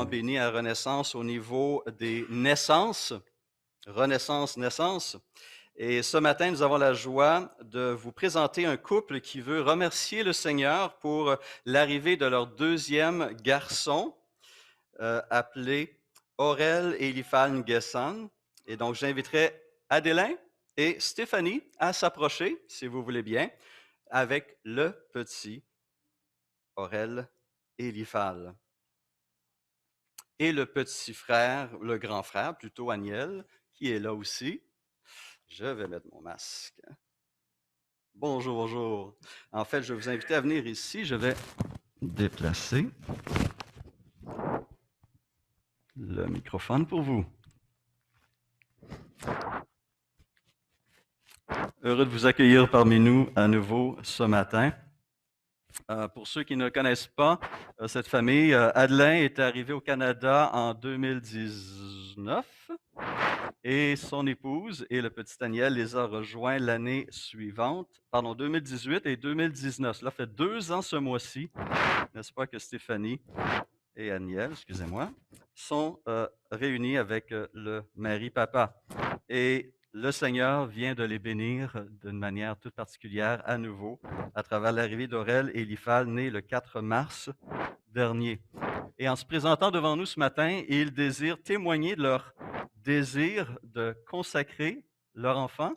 béni à Renaissance au niveau des naissances, Renaissance, naissance. Et ce matin, nous avons la joie de vous présenter un couple qui veut remercier le Seigneur pour l'arrivée de leur deuxième garçon, appelé Aurel et Eliphal Nguessan. Et donc, j'inviterai Adélin et Stéphanie à s'approcher, si vous voulez bien, avec le petit Aurel et Eliphal. Et le petit frère, le grand frère, plutôt Aniel, qui est là aussi. Je vais mettre mon masque. Bonjour, bonjour. En fait, je vais vous inviter à venir ici. Je vais déplacer le microphone pour vous. Heureux de vous accueillir parmi nous à nouveau ce matin. Pour ceux qui ne connaissent pas cette famille, Adelin est arrivé au Canada en 2019 et son épouse et le petit Daniel les a rejoints l'année suivante, 2018 et 2019. Cela fait 2 ans ce mois-ci, n'est-ce pas, que Stéphanie et Aniel, excusez-moi, sont réunis avec le mari-papa. Et le Seigneur vient de les bénir d'une manière toute particulière à nouveau à travers l'arrivée d'Aurel et Eliphal, nés le 4 mars dernier. Et en se présentant devant nous ce matin, ils désirent témoigner de leur désir de consacrer leurs enfants,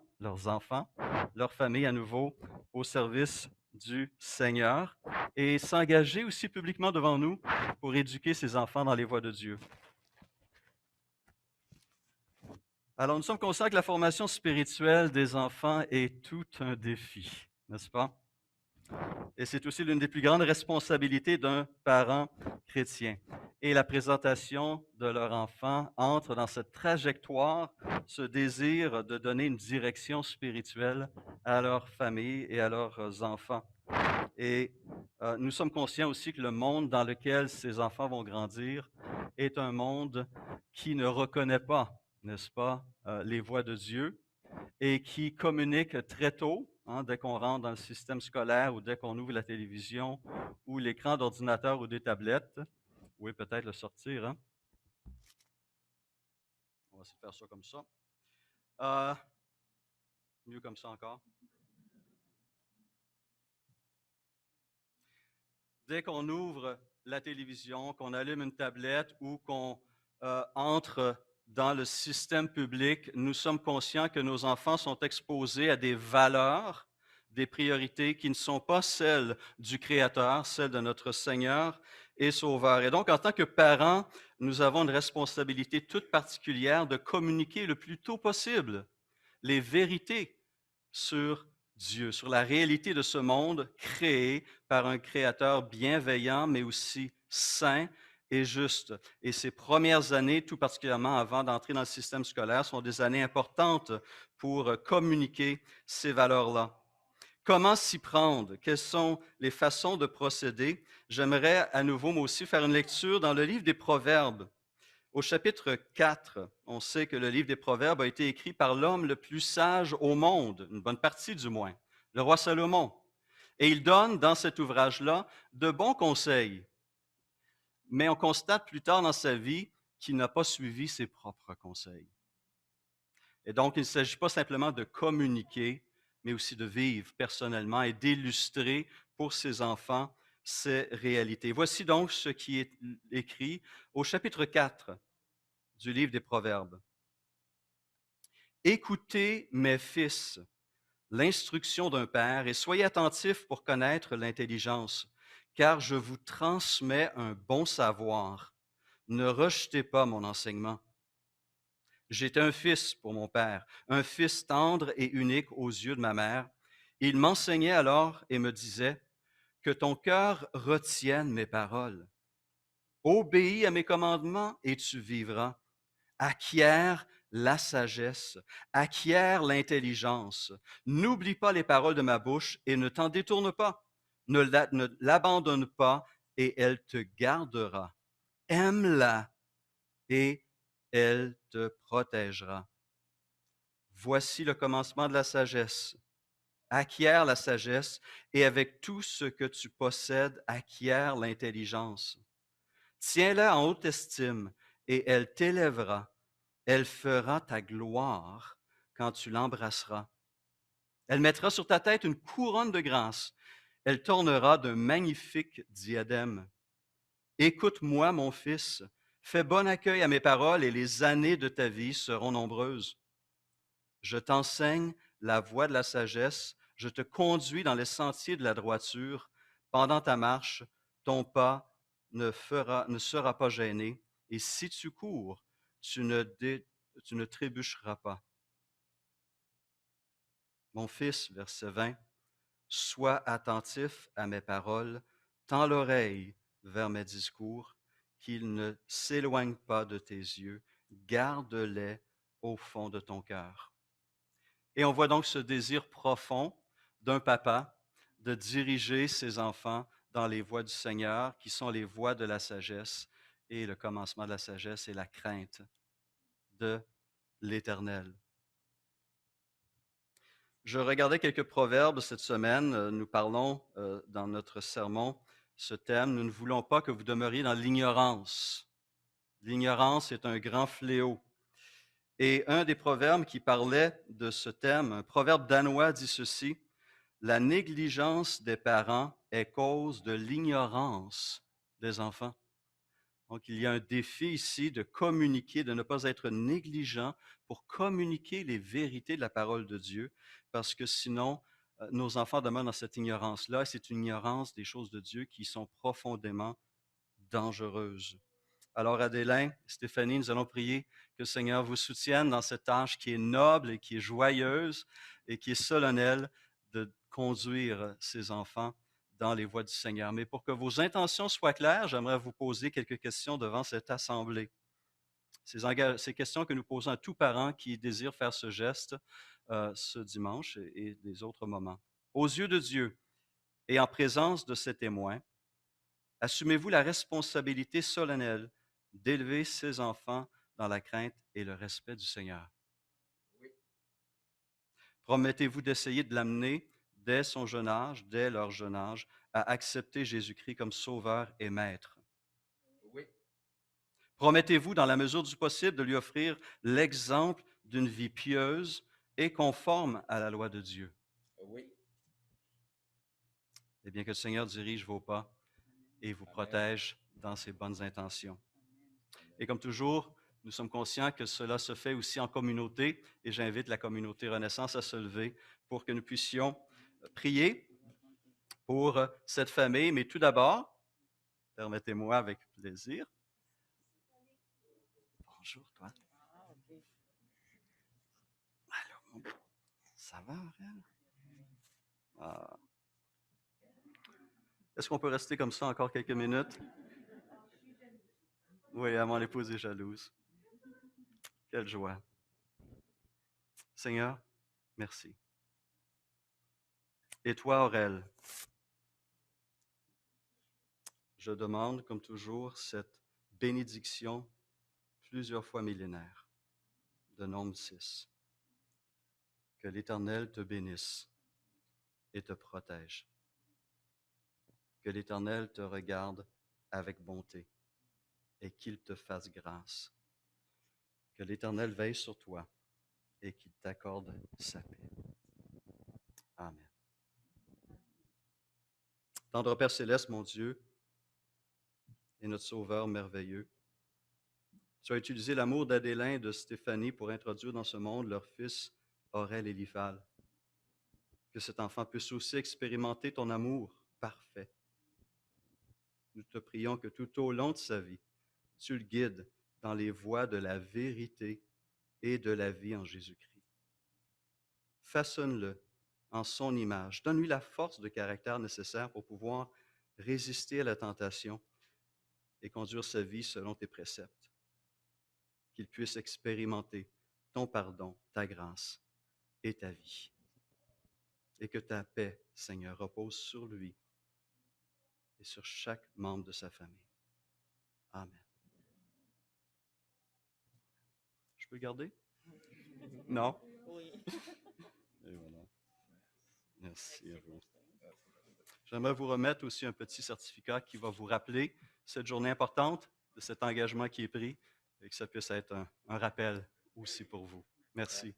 leur famille à nouveau au service du Seigneur et s'engager aussi publiquement devant nous pour éduquer ces enfants dans les voies de Dieu. Alors, nous sommes conscients que la formation spirituelle des enfants est tout un défi, n'est-ce pas? Et c'est aussi l'une des plus grandes responsabilités d'un parent chrétien. Et la présentation de leur enfant entre dans cette trajectoire, ce désir de donner une direction spirituelle à leur famille et à leurs enfants. Et nous sommes conscients aussi que le monde dans lequel ces enfants vont grandir est un monde qui ne reconnaît pas, n'est-ce pas, les voies de Dieu et qui communique très tôt, hein, dès qu'on rentre dans le système scolaire ou dès qu'on ouvre la télévision ou l'écran d'ordinateur ou des tablettes. Oui, peut-être le sortir. Hein? On va essayer de faire ça comme ça. Mieux comme ça encore. Dès qu'on ouvre la télévision, qu'on allume une tablette ou qu'on entre dans le système public, nous sommes conscients que nos enfants sont exposés à des valeurs, des priorités qui ne sont pas celles du Créateur, celles de notre Seigneur et Sauveur. Et donc, en tant que parents, nous avons une responsabilité toute particulière de communiquer le plus tôt possible les vérités sur Dieu, sur la réalité de ce monde créé par un Créateur bienveillant, mais aussi saint et juste. Et ces premières années, tout particulièrement avant d'entrer dans le système scolaire, sont des années importantes pour communiquer ces valeurs-là. Comment s'y prendre? Quelles sont les façons de procéder? J'aimerais à nouveau, moi aussi, faire une lecture dans le livre des Proverbes. Au chapitre 4, on sait que le livre des Proverbes a été écrit par l'homme le plus sage au monde, une bonne partie du moins, le roi Salomon. Et il donne dans cet ouvrage-là de bons conseils. Mais on constate plus tard dans sa vie qu'il n'a pas suivi ses propres conseils. Et donc, il ne s'agit pas simplement de communiquer, mais aussi de vivre personnellement et d'illustrer pour ses enfants ces réalités. Voici donc ce qui est écrit au chapitre 4 du livre des Proverbes. Écoutez, mes fils, l'instruction d'un père et soyez attentifs pour connaître l'intelligence, car je vous transmets un bon savoir. Ne rejetez pas mon enseignement. J'étais un fils pour mon père, un fils tendre et unique aux yeux de ma mère. Il m'enseignait alors et me disait, que ton cœur retienne mes paroles. Obéis à mes commandements et tu vivras. Acquiert la sagesse, acquiert l'intelligence. N'oublie pas les paroles de ma bouche et ne t'en détourne pas. Ne l'abandonne pas et elle te gardera. Aime-la et elle te protégera. Voici le commencement de la sagesse. Acquiert la sagesse et avec tout ce que tu possèdes, acquiert l'intelligence. Tiens-la en haute estime et elle t'élèvera. Elle fera ta gloire quand tu l'embrasseras. Elle mettra sur ta tête une couronne de grâce. Elle t'ornera d'un magnifique diadème. Écoute-moi, mon fils, fais bon accueil à mes paroles et les années de ta vie seront nombreuses. Je t'enseigne la voie de la sagesse, je te conduis dans les sentiers de la droiture. Pendant ta marche, ton pas ne sera pas gêné, et si tu cours, tu ne trébucheras pas. Mon fils, verset 20, sois attentif à mes paroles, tends l'oreille vers mes discours, qu'ils ne s'éloignent pas de tes yeux, garde-les au fond de ton cœur. Et on voit donc ce désir profond d'un papa de diriger ses enfants dans les voies du Seigneur, qui sont les voies de la sagesse. Et le commencement de la sagesse est la crainte de l'Éternel. Je regardais quelques proverbes cette semaine. Nous parlons dans notre sermon ce thème. Nous ne voulons pas que vous demeuriez dans l'ignorance. L'ignorance est un grand fléau. Et un des proverbes qui parlait de ce thème, un proverbe danois dit ceci: la négligence des parents est cause de l'ignorance des enfants. Donc, il y a un défi ici de communiquer, de ne pas être négligent pour communiquer les vérités de la parole de Dieu, parce que sinon, nos enfants demeurent dans cette ignorance-là, et c'est une ignorance des choses de Dieu qui sont profondément dangereuses. Alors, Adélin, Stéphanie, nous allons prier que le Seigneur vous soutienne dans cette tâche qui est noble et qui est joyeuse et qui est solennelle de conduire ses enfants dans les voies du Seigneur. Mais pour que vos intentions soient claires, j'aimerais vous poser quelques questions devant cette assemblée. Ces questions que nous posons à tout parent qui désire faire ce geste ce dimanche et des autres moments. Aux yeux de Dieu et en présence de ces témoins, assumez-vous la responsabilité solennelle d'élever ses enfants dans la crainte et le respect du Seigneur? Oui. Promettez-vous d'essayer de l'amener dès son jeune âge, dès leur jeune âge, à accepter Jésus-Christ comme sauveur et maître? Oui. Promettez-vous, dans la mesure du possible, de lui offrir l'exemple d'une vie pieuse et conforme à la loi de Dieu? Oui. Eh bien, que le Seigneur dirige vos pas et vous protège dans ses bonnes intentions. Et comme toujours, nous sommes conscients que cela se fait aussi en communauté, et j'invite la communauté Renaissance à se lever pour que nous puissions prier pour cette famille. Mais tout d'abord, permettez-moi avec plaisir. Bonjour, toi. Alors, ça va, Ariel? Ah. Est-ce qu'on peut rester comme ça encore quelques minutes? Oui, mon épouse est jalouse. Quelle joie. Seigneur, merci. Et toi, Aurel, je demande, comme toujours, cette bénédiction plusieurs fois millénaire de Nombre 6. Que l'Éternel te bénisse et te protège. Que l'Éternel te regarde avec bonté et qu'il te fasse grâce. Que l'Éternel veille sur toi et qu'il t'accorde sa paix. Amen. Tendre Père céleste, mon Dieu, et notre Sauveur merveilleux, tu as utilisé l'amour d'Adélin et de Stéphanie pour introduire dans ce monde leur fils Aurel Eliphal. Que cet enfant puisse aussi expérimenter ton amour parfait. Nous te prions que tout au long de sa vie, tu le guides dans les voies de la vérité et de la vie en Jésus-Christ. Façonne-le en son image. Donne-lui la force de caractère nécessaire pour pouvoir résister à la tentation et conduire sa vie selon tes préceptes. Qu'il puisse expérimenter ton pardon, ta grâce et ta vie. Et que ta paix, Seigneur, repose sur lui et sur chaque membre de sa famille. Amen. Je peux le garder? Non? Oui. Et voilà. Merci à vous. J'aimerais vous remettre aussi un petit certificat qui va vous rappeler cette journée importante, de cet engagement qui est pris et que ça puisse être un rappel aussi pour vous. Merci.